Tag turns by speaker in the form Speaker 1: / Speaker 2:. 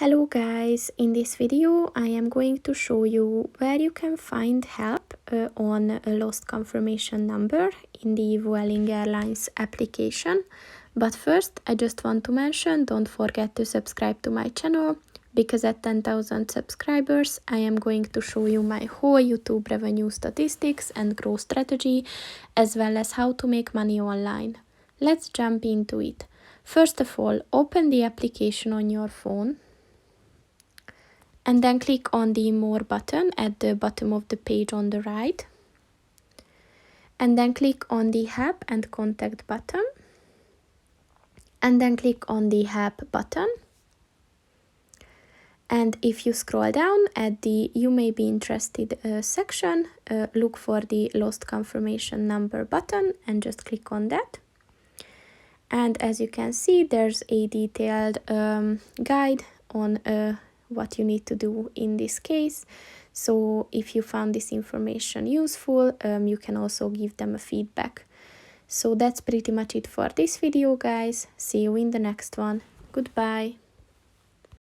Speaker 1: Hello guys, in this video I am going to show you where you can find help on a lost confirmation number in the Vueling Airlines application. But first I just want to mention, don't forget to subscribe to my channel, because at 10,000 subscribers I am going to show you my whole YouTube revenue statistics and growth strategy, as well as how to make money online. Let's jump into it. First of all, open the application on your phone. And then click on the More button at the bottom of the page on the right. And then click on the Help and Contact button. And then click on the Help button. And if you scroll down at the You May Be Interested section, look for the Lost Confirmation Number button and just click on that. And as you can see, there's a detailed guide on what you need to do in this case. So if you found this information useful, you can also give them a feedback. So that's pretty much it for this video, guys. See you in the next one. Goodbye.